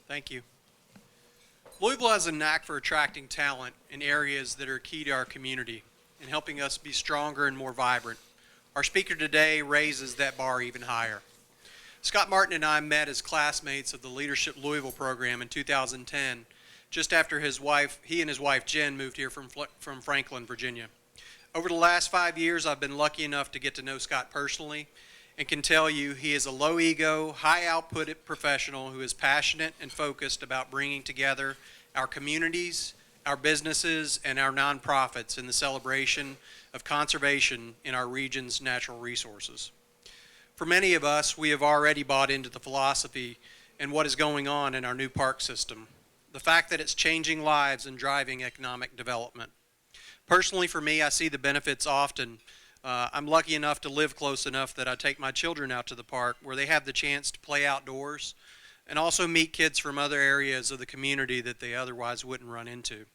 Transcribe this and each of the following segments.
Thank you. Louisville has a knack for attracting talent in areas that are key to our community and helping us be stronger and more vibrant. Our speaker today raises that bar even higher. Scott Martin and I met as classmates of the Leadership Louisville program in 2010, just after he and his wife Jen moved here from Franklin, Virginia. Over the last 5 years, I've been lucky enough to get to know Scott personally and can tell you he is a low ego, high output professional who is passionate and focused about bringing together our communities, our businesses, and our nonprofits in the celebration of conservation in our region's natural resources. For many of us, we have already bought into the philosophy and what is going on in our new park system, the fact that it's changing lives and driving economic development. Personally, for me, I see the benefits often. I'm lucky enough to live close enough that I take my children out to the park where they have the chance to play outdoors and also meet kids from other areas of the community that they otherwise wouldn't run into.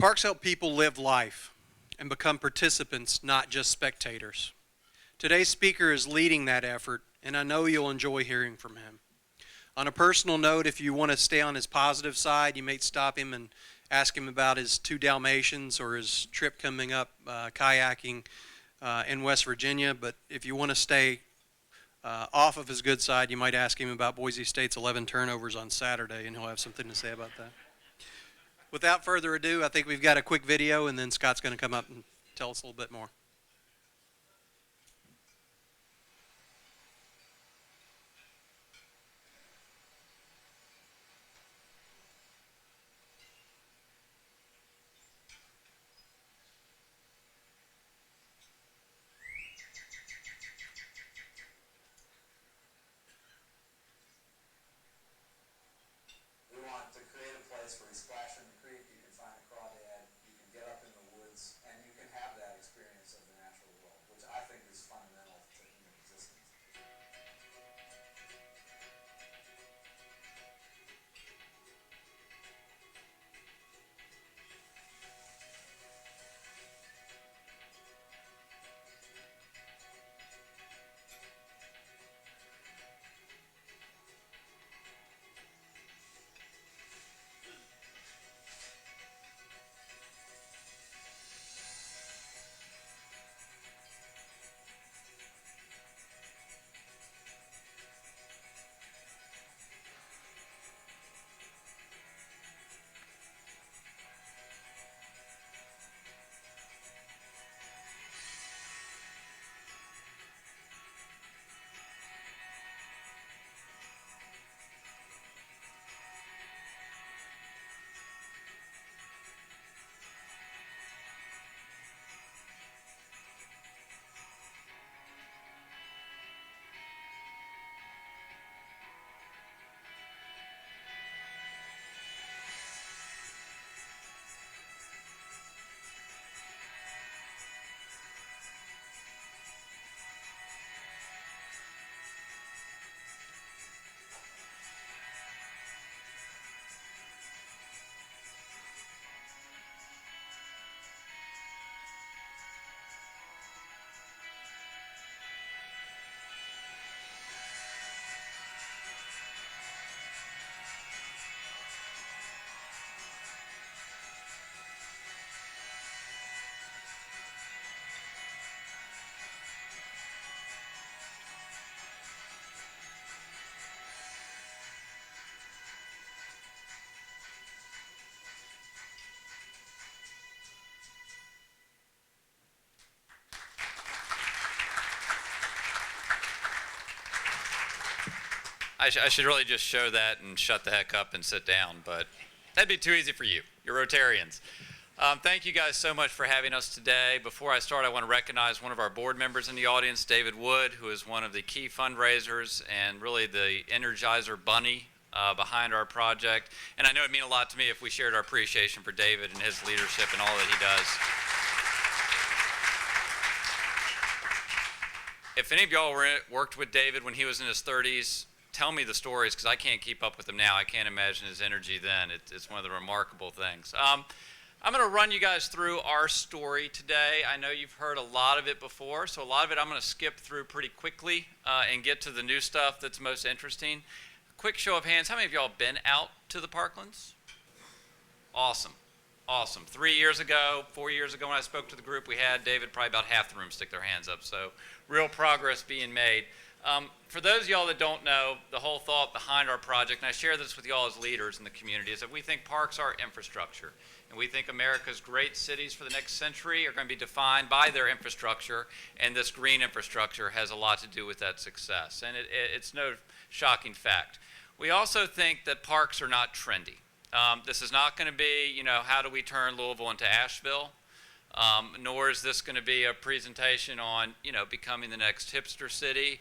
Parks help people live life and become participants, not just spectators. Today's speaker is leading that effort, and I know you'll enjoy hearing from him. On a personal note, if you want to stay on his positive side, you may stop him and ask him about his 2 Dalmatians or his trip coming up kayaking in West Virginia. But if you want to stay off of his good side, you might ask him about Boise State's 11 turnovers on Saturday, and he'll have something to say about that. Without further ado, I think we've got a quick video, and then Scott's going to come up and tell us a little bit more. Where you splash in the creek, you can find a crawdad, you can get up in the woods, and you can have that experience of the natural world, which I think is fundamental to human existence. I should really just show that and shut the heck up and sit down, but that'd be too easy for you. You're Rotarians. Thank you guys so much for having us today. Before I start, I want to recognize one of our board members in the audience, David Wood, who is one of the key fundraisers and really the Energizer bunny behind our project. And I know it'd mean a lot to me if we shared our appreciation for David and his leadership and all that he does. If any of y'all worked with David when he was in his 30s, tell me the stories, because I can't keep up with them now. I can't imagine his energy then. It's one of the remarkable things. I'm going to run you guys through our story today. I know you've heard a lot of it before, so a lot of it I'm going to skip through pretty quickly and get to the new stuff that's most interesting. quick show of hands, how many of y'all been out to the Parklands? Awesome. Awesome. 3 years ago, 4 years ago when I spoke to the group, we had David, probably about half the room stick their hands up. So real progress being made. For those of y'all that don't know, the whole thought behind our project, and I share this with y'all as leaders in the community, is that we think parks are infrastructure. And we think America's great cities for the next century are going to be defined by their infrastructure, and this green infrastructure has a lot to do with that success. And it's no shocking fact. We also think that parks are not trendy. This is not going to be, how do we turn Louisville into Asheville, nor is this going to be a presentation on, becoming the next hipster city,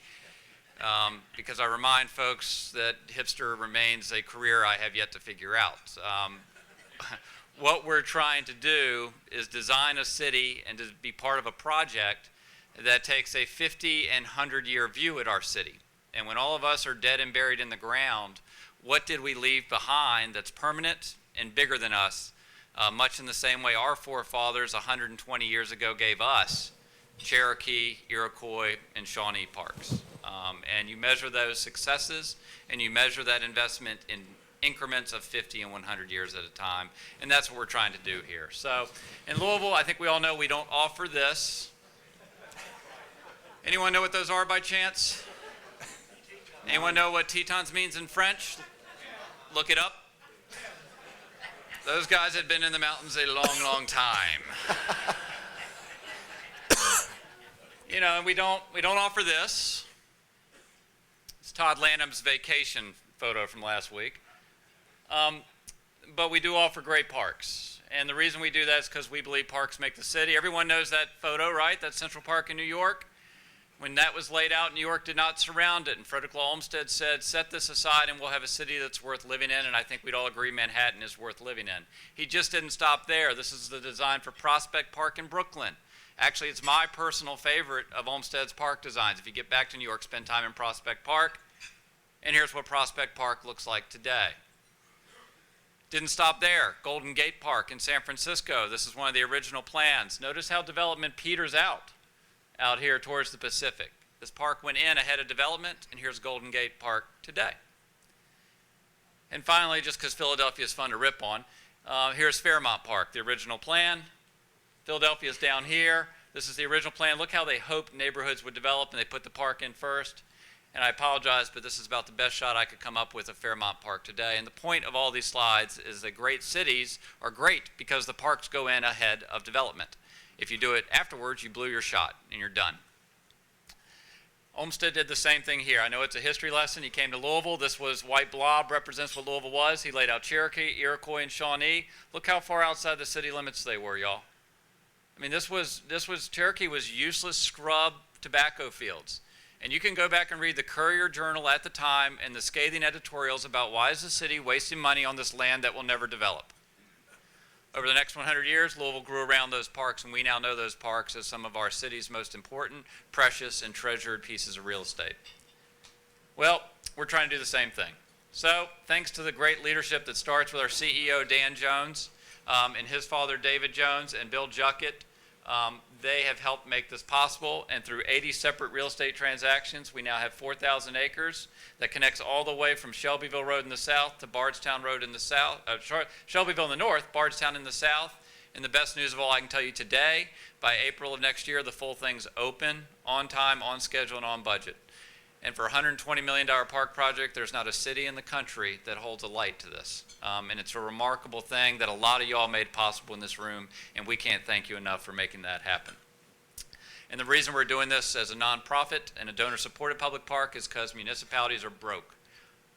because I remind folks that hipster remains a career I have yet to figure out. What we're trying to do is design a city and to be part of a project that takes a 50 and 100-year view at our city. And when all of us are dead and buried in the ground, what did we leave behind that's permanent and bigger than us, much in the same way our forefathers 120 years ago gave us Cherokee, Iroquois, and Shawnee parks. And you measure those successes and you measure that investment in increments of 50 and 100 years at a time, and that's what we're trying to do here. So in Louisville, I think we all know we don't offer this. Anyone know what those are by chance? Anyone know what Tetons means in French? Look it up. Those guys had been in the mountains a long, long time. And we don't offer this. It's Todd Lanham's vacation photo from last week. But we do offer great parks. And the reason we do that is because we believe parks make the city. Everyone knows that photo, right? That Central Park in New York. When that was laid out, New York did not surround it. And Frederick Law Olmsted said, set this aside and we'll have a city that's worth living in. And I think we'd all agree Manhattan is worth living in. He just didn't stop there. This is the design for Prospect Park in Brooklyn. Actually, it's my personal favorite of Olmsted's park designs. If you get back to New York, spend time in Prospect Park. And here's what Prospect Park looks like today. Didn't stop there. Golden Gate Park in San Francisco. This is one of the original plans. Notice how development peters out here towards the Pacific. This park went in ahead of development, and here's Golden Gate Park today. And finally, just because Philadelphia is fun to rip on, here's Fairmount Park, the original plan. Philadelphia's down here. This is the original plan. Look how they hoped neighborhoods would develop, and they put the park in first. And I apologize, but this is about the best shot I could come up with of Fairmount Park today. And the point of all these slides is that great cities are great because the parks go in ahead of development. If you do it afterwards, you blew your shot and you're done. Olmsted did the same thing here. I know it's a history lesson. He came to Louisville. This was white blob, represents what Louisville was. He laid out Cherokee, Iroquois, and Shawnee. Look how far outside the city limits they were, y'all. I mean, Cherokee was useless scrub tobacco fields. And you can go back and read the Courier Journal at the time and the scathing editorials about why is the city wasting money on this land that will never develop. Over the next 100 years, Louisville grew around those parks, and we now know those parks as some of our city's most important, precious, and treasured pieces of real estate. Well, we're trying to do the same thing. So, thanks to the great leadership that starts with our CEO, Dan Jones, and his father, David Jones, and Bill Juckett, they have helped make this possible, and through 80 separate real estate transactions, we now have 4,000 acres that connects all the way from Shelbyville Road in the south to Bardstown Road in the south, Shelbyville in the north, Bardstown in the south. And the best news of all I can tell you today, by April of next year, the full thing's open, on time, on schedule, and on budget. And for a $120 million park project, there's not a city in the country that holds a light to this. And it's a remarkable thing that a lot of y'all made possible in this room, and we can't thank you enough for making that happen. And the reason we're doing this as a nonprofit and a donor-supported public park is because municipalities are broke.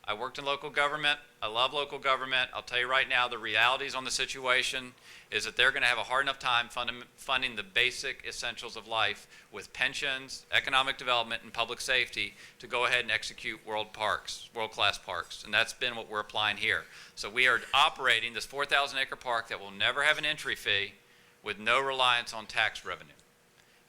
I worked in local government. I love local government. I'll tell you right now, the realities on the situation is that they're going to have a hard enough time funding the basic essentials of life with pensions, economic development, and public safety to go ahead and execute world-class parks. And that's been what we're applying here. So we are operating this 4,000-acre park that will never have an entry fee with no reliance on tax revenue.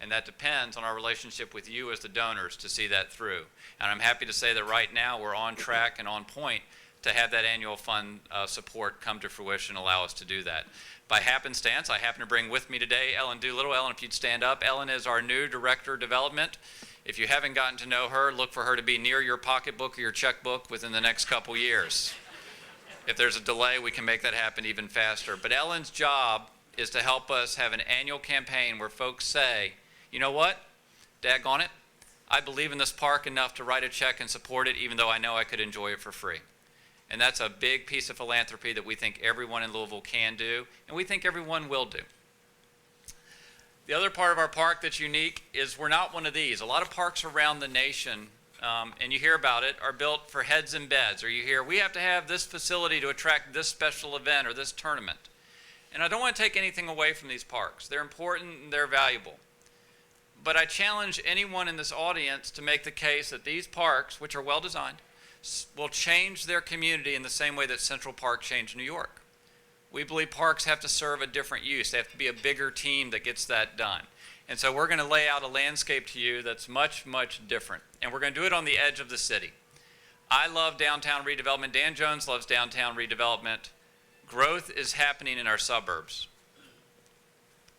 And that depends on our relationship with you as the donors to see that through. And I'm happy to say that right now we're on track and on point to have that annual fund support come to fruition, allow us to do that. By happenstance, I happen to bring with me today Ellen Doolittle. Ellen, if you'd stand up. Ellen is our new Director of Development. If you haven't gotten to know her, look for her to be near your pocketbook or your checkbook within the next couple years. If there's a delay, we can make that happen even faster. But Ellen's job is to help us have an annual campaign where folks say, you know what, daggone it, I believe in this park enough to write a check and support it, even though I know I could enjoy it for free. And that's a big piece of philanthropy that we think everyone in Louisville can do, and we think everyone will do. The other part of our park that's unique is we're not one of these. A lot of parks around the nation, and you hear about it, are built for heads and beds, or you hear, we have to have this facility to attract this special event or this tournament. And I don't want to take anything away from these parks. They're important and they're valuable. But I challenge anyone in this audience to make the case that these parks, which are well designed, will change their community in the same way that Central Park changed New York. We believe parks have to serve a different use. They have to be a bigger team that gets that done. And so we're going to lay out a landscape to you that's much, much different. And we're going to do it on the edge of the city. I love downtown redevelopment. Dan Jones loves downtown redevelopment. Growth is happening in our suburbs.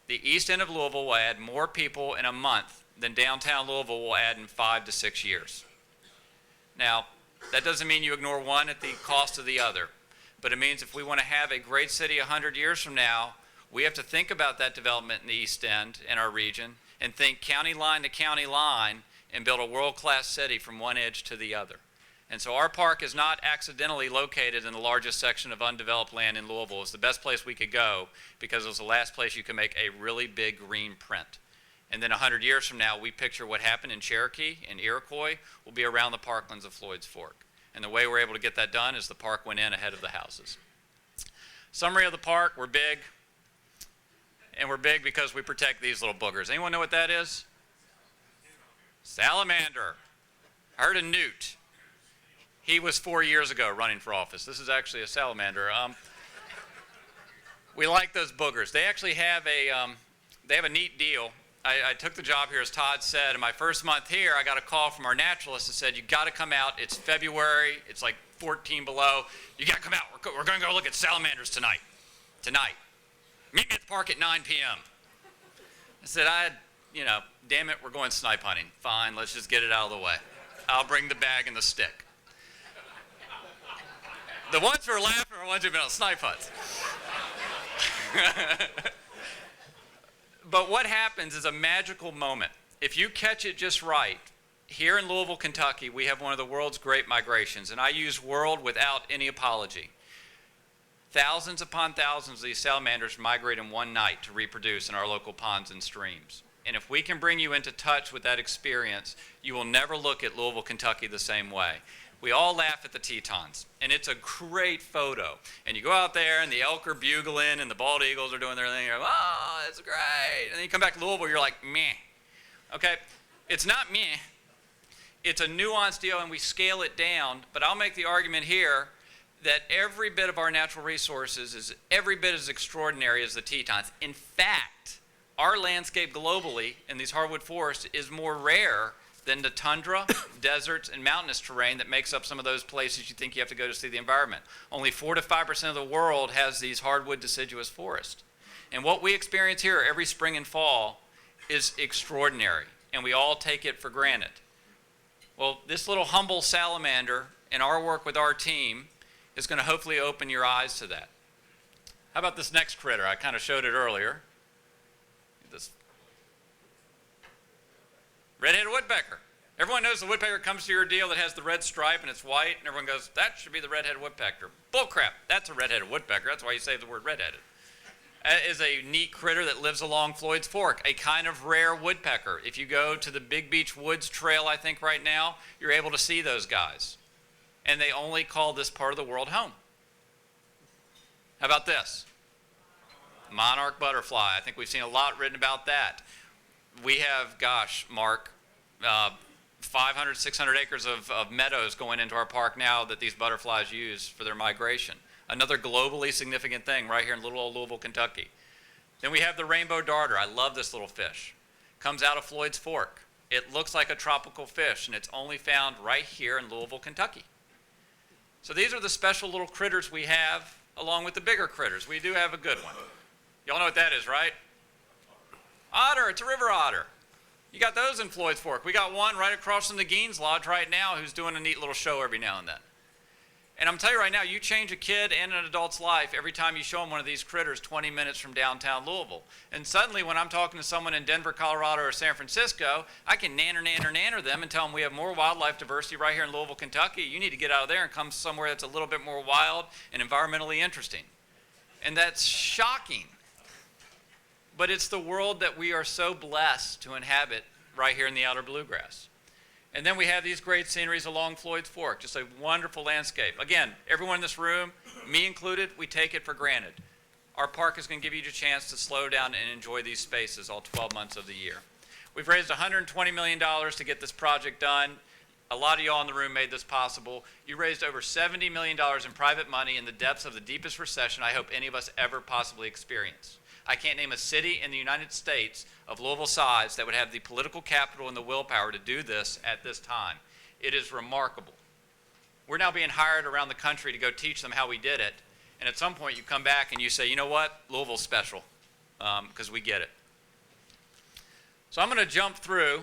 The east end of Louisville will add more people in a month than downtown Louisville will add in 5 to 6 years. Now, that doesn't mean you ignore one at the cost of the other. But it means if we want to have a great city 100 years from now, we have to think about that development in the East End and our region and think county line to county line and build a world-class city from one edge to the other. And so our park is not accidentally located in the largest section of undeveloped land in Louisville. It's the best place we could go because it was the last place you could make a really big green print. And then 100 years from now, we picture what happened in Cherokee and Iroquois will be around the Parklands of Floyd's Fork. And the way we're able to get that done is the park went in ahead of the houses. Summary of the park, we're big. And we're big because we protect these little boogers. Anyone know what that is? Salamander. I heard a newt. He was 4 years ago running for office. This is actually a salamander. We like those boogers. They actually have a neat deal. I took the job here, as Todd said. In my first month here, I got a call from our naturalist that said, you got to come out. It's February. It's like 14 below. You got to come out. We're going to go look at salamanders tonight. Meet me at the park at 9 p.m. I said, damn it, we're going snipe hunting. Fine, let's just get it out of the way. I'll bring the bag and the stick. The ones who are laughing are the ones who've been on snipe hunts. But what happens is a magical moment. If you catch it just right, here in Louisville, Kentucky, we have one of the world's great migrations, and I use world without any apology. Thousands upon thousands of these salamanders migrate in one night to reproduce in our local ponds and streams. And if we can bring you into touch with that experience, you will never look at Louisville, Kentucky the same way. We all laugh at the Tetons, and it's a great photo. And you go out there, and the elk are bugling, and the bald eagles are doing their thing. You're like, oh, it's great. And then you come back to Louisville, you're like, meh. Okay, it's not meh. It's a nuanced deal, and we scale it down. But I'll make the argument here that every bit of our natural resources is every bit as extraordinary as the Tetons. In fact, our landscape globally in these hardwood forests is more rare than the tundra, deserts, and mountainous terrain that makes up some of those places you think you have to go to see the environment. Only 4 to 5% of the world has these hardwood deciduous forests. And what we experience here every spring and fall is extraordinary, and we all take it for granted. Well, this little humble salamander and our work with our team is going to hopefully open your eyes to that. How about this next critter? I kind of showed it earlier. This red-headed woodpecker. Everyone knows the woodpecker comes to your deal that has the red stripe and it's white, and everyone goes, that should be the red-headed woodpecker. Bull crap, that's a red-headed woodpecker. That's why you say the word red-headed. That is a neat critter that lives along Floyd's Fork, a kind of rare woodpecker. If you go to the Big Beach Woods Trail, I think right now, you're able to see those guys. And they only call this part of the world home. How about this? Monarch butterfly. I think we've seen a lot written about that. We have, Mark, 500, 600 acres of meadows going into our park now that these butterflies use for their migration. Another globally significant thing right here in little old Louisville, Kentucky. Then we have the rainbow darter. I love this little fish. Comes out of Floyd's Fork. It looks like a tropical fish, and it's only found right here in Louisville, Kentucky. So these are the special little critters we have along with the bigger critters. We do have a good one. Y'all know what that is, right? Otter, it's a river otter. You got those in Floyd's Fork. We got one right across from the Gaines Lodge right now who's doing a neat little show every now and then. And I'm telling you right now, you change a kid and an adult's life every time you show them one of these critters 20 minutes from downtown Louisville. And suddenly when I'm talking to someone in Denver, Colorado, or San Francisco, I can nanner them and tell them we have more wildlife diversity right here in Louisville, Kentucky. You need to get out of there and come somewhere that's a little bit more wild and environmentally interesting. And that's shocking. But it's the world that we are so blessed to inhabit right here in the outer bluegrass. And then we have these great sceneries along Floyd's Fork, just a wonderful landscape. Again, everyone in this room, me included, we take it for granted. Our park is going to give you a chance to slow down and enjoy these spaces all 12 months of the year. We've raised $120 million to get this project done. A lot of y'all in the room made this possible. You raised over $70 million in private money in the depths of the deepest recession I hope any of us ever possibly experienced. I can't name a city in the United States of Louisville size that would have the political capital and the willpower to do this at this time. It is remarkable. We're now being hired around the country to go teach them how we did it. And at some point you come back and you say, you know what, Louisville's special, because we get it. So I'm going to jump through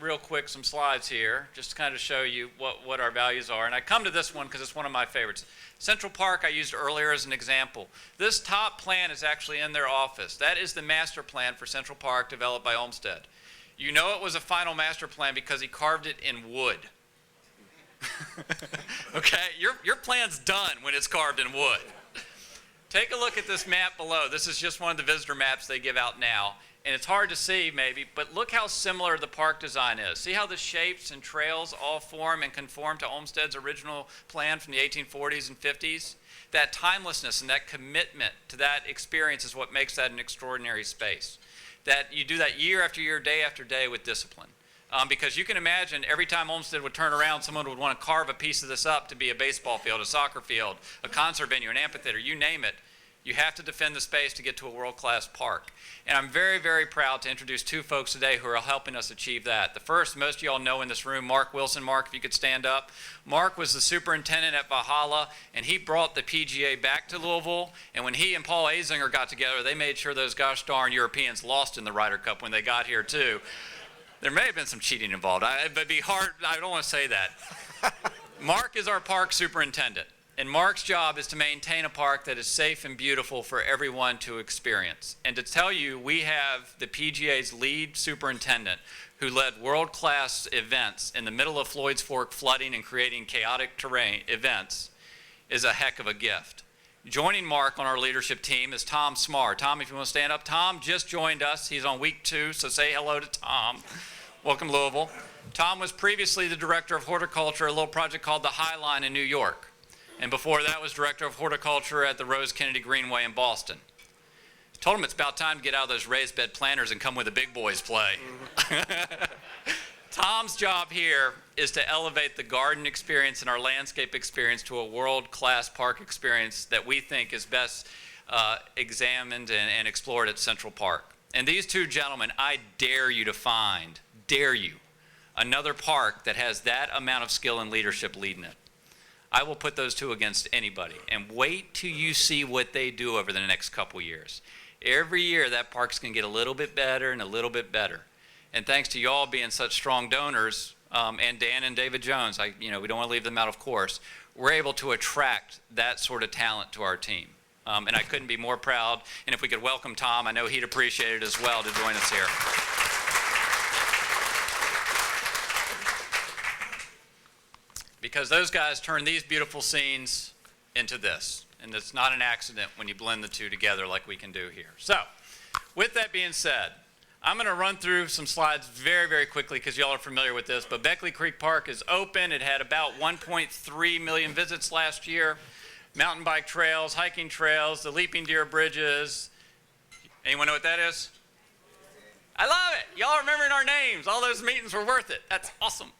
real quick some slides here just to kind of show you what our values are. And I come to this one because it's one of my favorites. Central Park I used earlier as an example. This top plan is actually in their office. That is the master plan for Central Park developed by Olmsted. You know it was a final master plan because he carved it in wood. Okay, your plan's done when it's carved in wood. Take a look at this map below. This is just one of the visitor maps they give out now. And it's hard to see maybe, but look how similar the park design is. See how the shapes and trails all form and conform to Olmsted's original plan from the 1840s and 50s? That timelessness and that commitment to that experience is what makes that an extraordinary space. That you do that year after year, day after day with discipline. Because you can imagine every time Olmsted would turn around, someone would want to carve a piece of this up to be a baseball field, a soccer field, a concert venue, an amphitheater, you name it. You have to defend the space to get to a world-class park. And I'm very, very proud to introduce two folks today who are helping us achieve that. The first, most of you all know in this room, Mark Wilson. Mark, if you could stand up. Mark was the superintendent at Valhalla, and he brought the PGA back to Louisville. And when he and Paul Azinger got together, they made sure those gosh darn Europeans lost in the Ryder Cup when they got here, too. There may have been some cheating involved. It'd be hard. I don't want to say that. Mark is our park superintendent. And Mark's job is to maintain a park that is safe and beautiful for everyone to experience. And to tell you, we have the PGA's lead superintendent who led world-class events in the middle of Floyd's Fork flooding and creating chaotic terrain events is a heck of a gift. Joining Mark on our leadership team is Tom Smar. Tom, if you want to stand up. Tom just joined us. He's on week 2, so say hello to Tom. Welcome, Louisville. Tom was previously the director of horticulture, a little project called the High Line in New York. And before that was director of horticulture at the Rose Kennedy Greenway in Boston. Told him it's about time to get out of those raised bed planters and come where the big boys play. Tom's job here is to elevate the garden experience and our landscape experience to a world-class park experience that we think is best examined and explored at Central Park. And these two gentlemen, I dare you to find, another park that has that amount of skill and leadership leading it. I will put those two against anybody. And wait till you see what they do over the next couple years. Every year, that park's going to get a little bit better and a little bit better. And thanks to y'all being such strong donors, and Dan and David Jones, we don't want to leave them out, of course, we're able to attract that sort of talent to our team. And I couldn't be more proud. And if we could welcome Tom, I know he'd appreciate it as well to join us here. Because those guys turn these beautiful scenes into this. And it's not an accident when you blend the two together like we can do here. So, with that being said, I'm going to run through some slides very, very quickly because y'all are familiar with this. But Beckley Creek Park is open. It had about 1.3 million visits last year. Mountain bike trails, hiking trails, the leaping deer bridges. Anyone know what that is? I love it. Y'all remembering our names. All those meetings were worth it. That's awesome.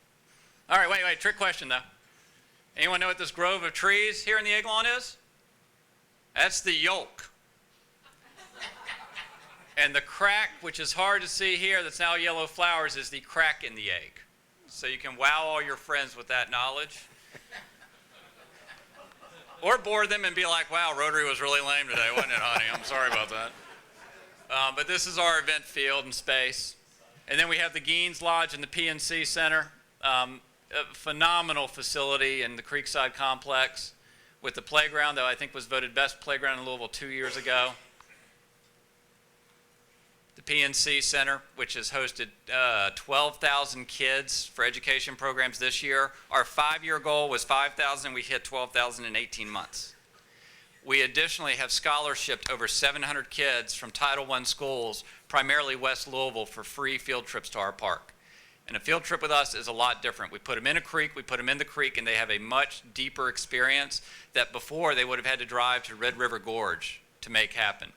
All right, wait, trick question though. Anyone know what this grove of trees here in the egg lawn is? That's the yolk. And the crack, which is hard to see here, that's now yellow flowers, is the crack in the egg. So you can wow all your friends with that knowledge. Or bore them and be like, wow, Rotary was really lame today, wasn't it, honey? I'm sorry about that. But this is our event field and space. And then we have the Gaines Lodge and the PNC Center, a phenomenal facility in the Creekside Complex with the playground that I think was voted best playground in Louisville 2 years ago. The PNC Center, which has hosted 12,000 kids for education programs this year. Our 5-year goal was 5,000, and we hit 12,000 in 18 months. We additionally have scholarshiped over 700 kids from Title I schools, primarily West Louisville, for free field trips to our park. And a field trip with us is a lot different. We put them in a creek, we put them in the creek, and they have a much deeper experience that before they would have had to drive to Red River Gorge to make happen.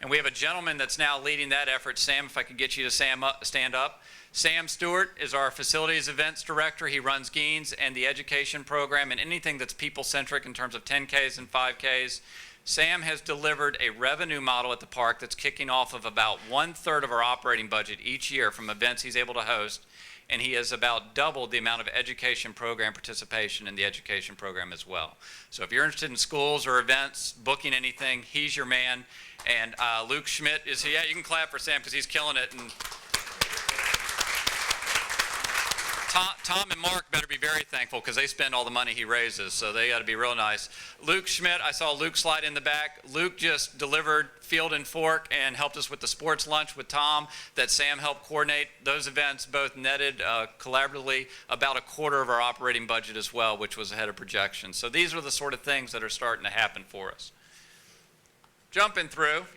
And we have a gentleman that's now leading that effort. Sam, if I could get you to stand up. Sam Stewart is our facilities events director. He runs Gaines and the education program and anything that's people-centric in terms of 10Ks and 5Ks. Sam has delivered a revenue model at the park that's kicking off of about 1/3 of our operating budget each year from events he's able to host, and he has about doubled the amount of education program participation in the education program as well. So if you're interested in schools or events, booking anything, he's your man. And Luke Schmidt is here. Yeah, you can clap for Sam because he's killing it. And Tom and Mark better be very thankful because they spend all the money he raises, so they got to be real nice. Luke Schmidt, I saw Luke slide in the back. Luke just delivered Field and Fork and helped us with the sports lunch with Tom that Sam helped coordinate. Those events both netted collaboratively about 1/4 of our operating budget as well, which was ahead of projections. So these are the sort of things that are starting to happen for us. Jumping through.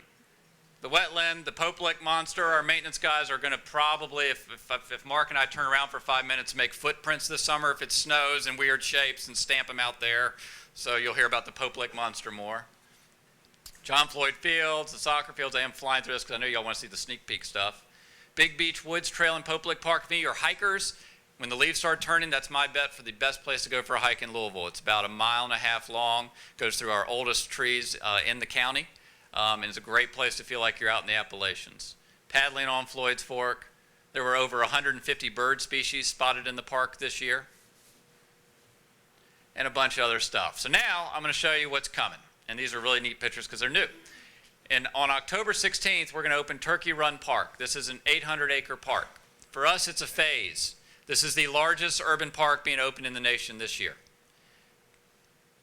The wetland, the Pope Lick monster, our maintenance guys are going to probably, if Mark and I turn around for 5 minutes, make footprints this summer if it snows in weird shapes and stamp them out there. So you'll hear about the Pope Lick monster more. John Floyd Fields, the soccer fields, I am flying through this because I know y'all want to see the sneak peek stuff. Big Beach Woods Trail in Pope Lick Park. For me, your hikers, when the leaves start turning, that's my bet for the best place to go for a hike in Louisville. It's about 1.5 miles long, goes through our oldest trees in the county. And it's a great place to feel like you're out in the Appalachians. Paddling on Floyd's Fork. There were over 150 bird species spotted in the park this year. And a bunch of other stuff. So now I'm going to show you what's coming. And these are really neat pictures because they're new. And on October 16th, we're going to open Turkey Run Park. This is an 800-acre park. For us, it's a phase. This is the largest urban park being opened in the nation this year.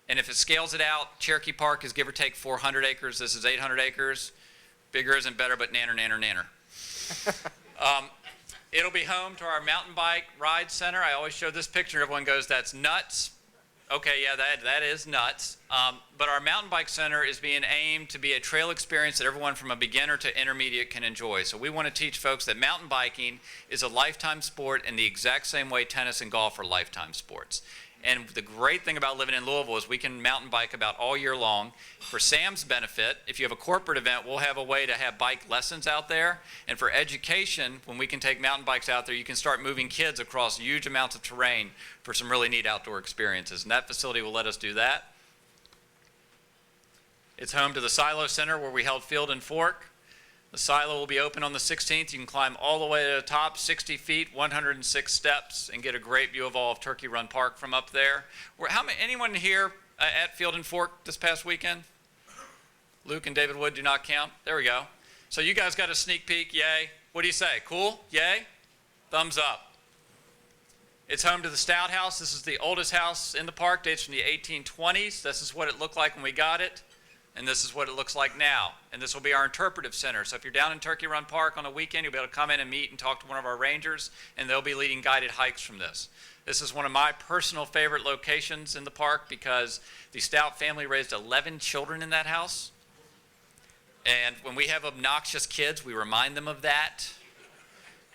And if it scales it out, Cherokee Park is give or take 400 acres. This is 800 acres. Bigger isn't better, but nanner, nanner, nanner. It'll be home to our mountain bike ride center. I always show this picture. Everyone goes, that's nuts. Okay, yeah, that is nuts. But our mountain bike center is being aimed to be a trail experience that everyone from a beginner to intermediate can enjoy. So we want to teach folks that mountain biking is a lifetime sport in the exact same way tennis and golf are lifetime sports. And the great thing about living in Louisville is we can mountain bike about all year long. For Sam's benefit, if you have a corporate event, we'll have a way to have bike lessons out there. And for education, when we can take mountain bikes out there, you can start moving kids across huge amounts of terrain for some really neat outdoor experiences. And that facility will let us do that. It's home to the Silo Center where we held Field and Fork. The silo will be open on the 16th. You can climb all the way to the top, 60 feet, 106 steps, and get a great view of all of Turkey Run Park from up there. Anyone here at Field and Fork this past weekend? Luke and David Wood do not count. There we go. So you guys got a sneak peek, yay. What do you say, cool, yay? Thumbs up. It's home to the Stout House. This is the oldest house in the park, dates from the 1820s. This is what it looked like when we got it. And this is what it looks like now. And this will be our interpretive center. So if you're down in Turkey Run Park on a weekend, you'll be able to come in and meet and talk to one of our rangers, and they'll be leading guided hikes from this. This is one of my personal favorite locations in the park because the Stout family raised 11 children in that house. And when we have obnoxious kids, we remind them of that.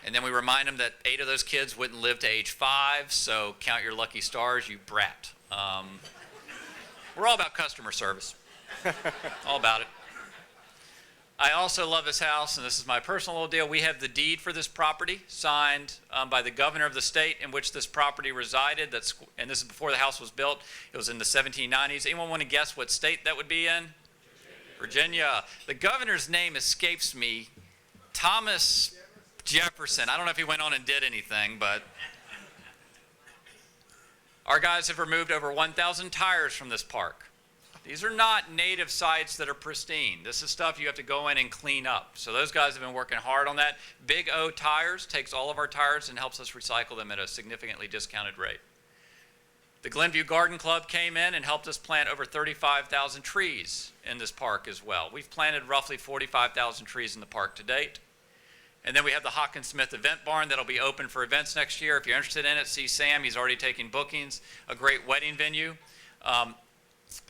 And then we remind them that 8 of those kids wouldn't live to age 5, so count your lucky stars, you brat. We're all about customer service. All about it. I also love this house, and this is my personal little deal. We have the deed for this property signed by the governor of the state in which this property resided. And this is before the house was built. It was in the 1790s. Anyone want to guess what state that would be in? Virginia. The governor's name escapes me. Thomas Jefferson. I don't know if he went on and did anything, but our guys have removed over 1,000 tires from this park. These are not native sites that are pristine. This is stuff you have to go in and clean up. So those guys have been working hard on that. Big O Tires takes all of our tires and helps us recycle them at a significantly discounted rate. The Glenview Garden Club came in and helped us plant over 35,000 trees in this park as well. We've planted roughly 45,000 trees in the park to date. And then we have the Hawkins Smith Event Barn that'll be open for events next year. If you're interested in it, see Sam. He's already taking bookings. A great wedding venue.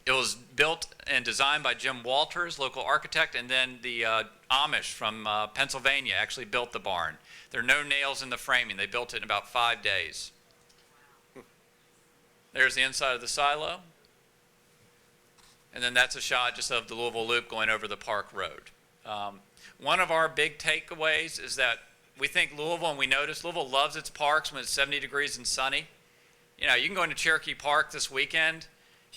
It was built and designed by Jim Walters, local architect, and then the Amish from Pennsylvania actually built the barn. There are no nails in the framing. They built it in about 5 days. There's the inside of the silo. And then that's a shot just of the Louisville Loop going over the Park Road. One of our big takeaways is that we think Louisville, and we notice Louisville loves its parks when it's 70 degrees and sunny. You know, you can go into Cherokee Park this weekend,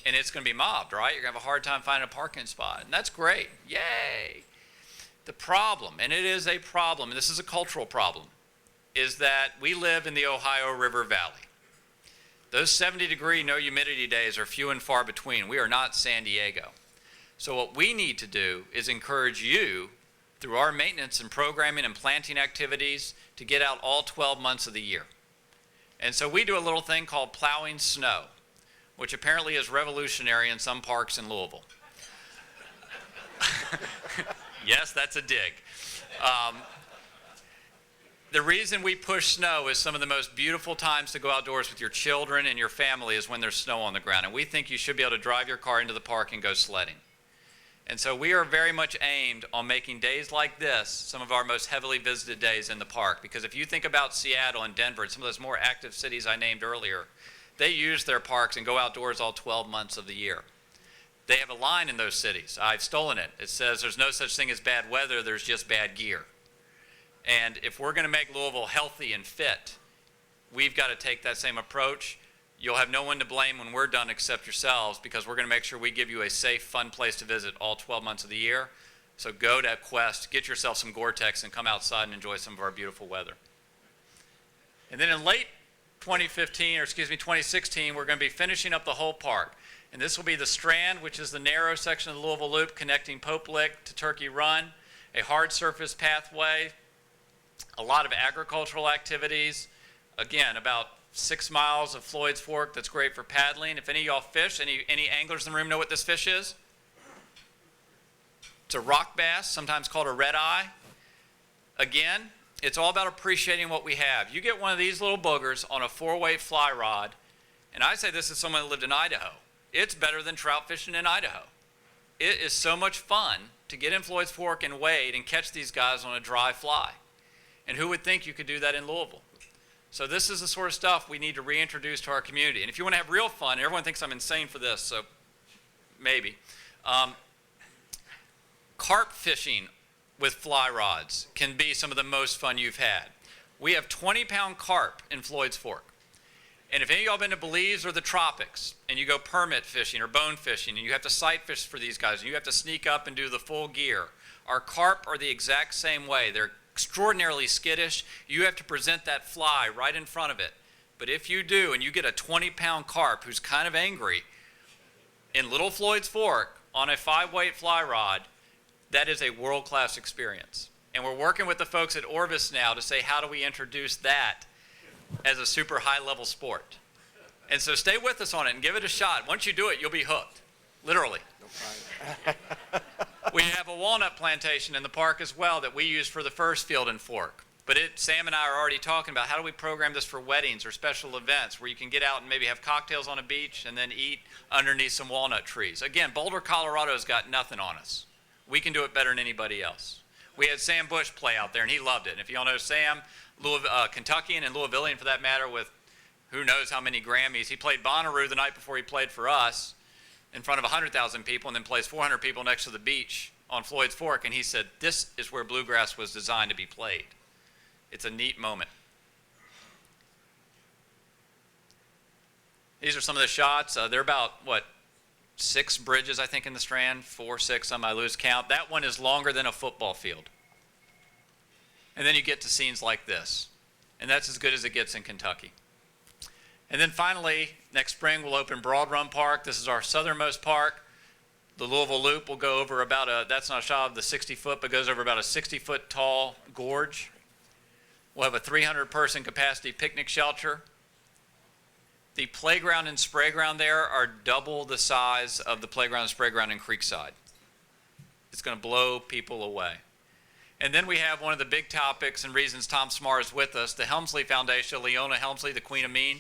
and it's going to be mobbed, right? You're going to have a hard time finding a parking spot, and that's great. Yay! The problem, and it is a problem, and this is a cultural problem, is that we live in the Ohio River Valley. Those 70-degree, no humidity days are few and far between. We are not San Diego. So what we need to do is encourage you, through our maintenance and programming and planting activities, to get out all 12 months of the year. And so we do a little thing called plowing snow, which apparently is revolutionary in some parks in Louisville. Yes, that's a dig. The reason we push snow is some of the most beautiful times to go outdoors with your children and your family is when there's snow on the ground. And we think you should be able to drive your car into the park and go sledding. And so we are very much aimed on making days like this some of our most heavily visited days in the park. Because if you think about Seattle and Denver and some of those more active cities I named earlier, they use their parks and go outdoors all 12 months of the year. They have a line in those cities. I've stolen it. It says there's no such thing as bad weather, there's just bad gear. And if we're going to make Louisville healthy and fit, we've got to take that same approach. You'll have no one to blame when we're done except yourselves, because we're going to make sure we give you a safe, fun place to visit all 12 months of the year. So go to Quest, get yourself some Gore-Tex, and come outside and enjoy some of our beautiful weather. And then in late 2016, we're going to be finishing up the whole park. And this will be the Strand, which is the narrow section of the Louisville Loop connecting Pope Lick to Turkey Run, a hard surface pathway, a lot of agricultural activities. Again, about 6 miles of Floyd's Fork that's great for paddling. If any of y'all fish, any anglers in the room know what this fish is? It's a rock bass, sometimes called a red eye. Again, it's all about appreciating what we have. You get one of these little boogers on a 4-weight fly rod, and I say this as someone that lived in Idaho. It's better than trout fishing in Idaho. It is so much fun to get in Floyd's Fork and wade and catch these guys on a dry fly. And who would think you could do that in Louisville? So this is the sort of stuff we need to reintroduce to our community. And if you want to have real fun, everyone thinks I'm insane for this, so maybe. Carp fishing with fly rods can be some of the most fun you've had. We have 20-pound carp in Floyd's Fork. And if any of y'all been to Belize or the tropics, and you go permit fishing or bone fishing, and you have to sight fish for these guys, and you have to sneak up and do the full gear, our carp are the exact same way. They're extraordinarily skittish. You have to present that fly right in front of it. But if you do, and you get a 20-pound carp who's kind of angry, in Little Floyd's Fork on a 5-weight fly rod, that is a world-class experience. And we're working with the folks at Orvis now to say, how do we introduce that as a super high-level sport? And so stay with us on it and give it a shot. Once you do it, you'll be hooked, literally. We have a walnut plantation in the park as well that we use for the first Field and Fork. But Sam and I are already talking about how do we program this for weddings or special events where you can get out and maybe have cocktails on a beach and then eat underneath some walnut trees. Again, Boulder, Colorado's got nothing on us. We can do it better than anybody else. We had Sam Bush play out there, and he loved it. And if you all know Sam, Kentuckian and Louisvillian for that matter, with who knows how many Grammys. He played Bonnaroo the night before he played for us in front of 100,000 people, and then plays 400 people next to the beach on Floyd's Fork. And he said, this is where bluegrass was designed to be played. It's a neat moment. These are some of the shots. They're about, 6 bridges, I think, in the Strand, 4, 6, some I lose count. That one is longer than a football field. And then you get to scenes like this. And that's as good as it gets in Kentucky. And then finally, next spring, we'll open Broad Run Park. This is our southernmost park. The Louisville Loop will go over about that's not shy of the 60-foot, but goes over about a 60-foot tall gorge. We'll have a 300-person capacity picnic shelter. The playground and sprayground there are double the size of the playground and sprayground in Creekside. It's going to blow people away. And then we have one of the big topics and reasons Tom Smar is with us, the Helmsley Foundation, Leona Helmsley, the Queen of Mean.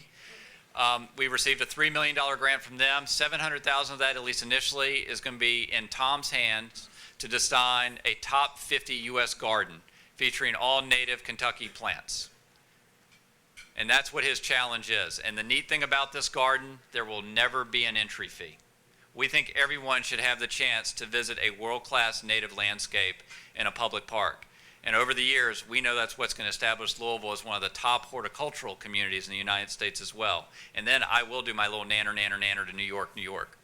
We received a $3 million grant from them. $700,000 of that, at least initially, is going to be in Tom's hands to design a top 50 U.S. garden featuring all native Kentucky plants. And that's what his challenge is. And the neat thing about this garden, there will never be an entry fee. We think everyone should have the chance to visit a world-class native landscape in a public park. And over the years, we know that's what's going to establish Louisville as one of the top horticultural communities in the United States as well. And then I will do my little nanner to New York, New York.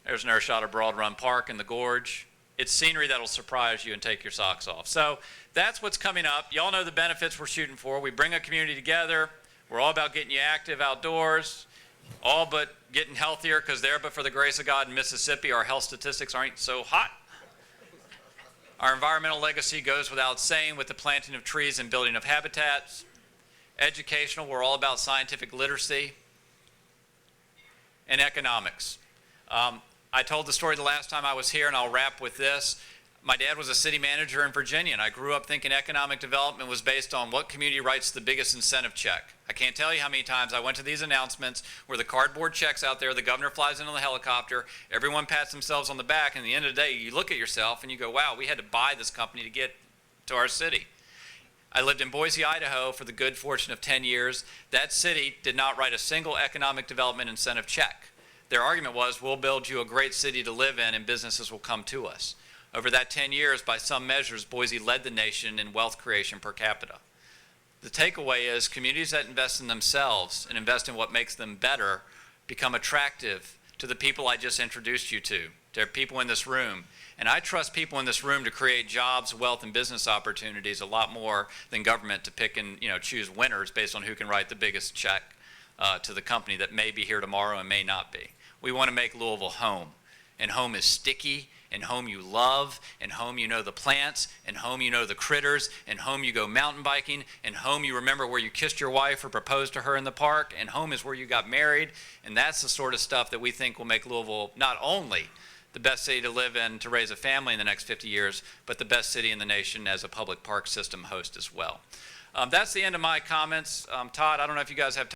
There's another shot of Broad Run Park and the gorge. It's scenery that'll surprise you and take your socks off. So that's what's coming up. Y'all know the benefits we're shooting for. We bring a community together. We're all about getting you active outdoors, all but getting healthier, because there, but for the grace of God in Mississippi, our health statistics aren't so hot. Our environmental legacy goes without saying with the planting of trees and building of habitats. Educational, we're all about scientific literacy. And economics. I told the story the last time I was here, and I'll wrap with this. My dad was a city manager in Virginia, and I grew up thinking economic development was based on what community writes the biggest incentive check. I can't tell you how many times I went to these announcements where the cardboard checks out there, the governor flies in on the helicopter, everyone pats themselves on the back, and at the end of the day, you look at yourself and you go, wow, we had to buy this company to get to our city. I lived in Boise, Idaho for the good fortune of 10 years. That city did not write a single economic development incentive check. Their argument was, we'll build you a great city to live in and businesses will come to us. Over that 10 years, by some measures, Boise led the nation in wealth creation per capita. The takeaway is communities that invest in themselves and invest in what makes them better become attractive to the people I just introduced you to. There are people in this room. And I trust people in this room to create jobs, wealth, and business opportunities a lot more than government to pick and choose winners based on who can write the biggest check to the company that may be here tomorrow and may not be. We want to make Louisville home. And home is sticky, and home you love, and home you know the plants, and home you know the critters, and home you go mountain biking, and home you remember where you kissed your wife or proposed to her in the park, and home is where you got married. And that's the sort of stuff that we think will make Louisville not only the best city to live in to raise a family in the next 50 years, but the best city in the nation as a public park system host as well. That's the end of my comments. Todd, I don't know if you guys have time.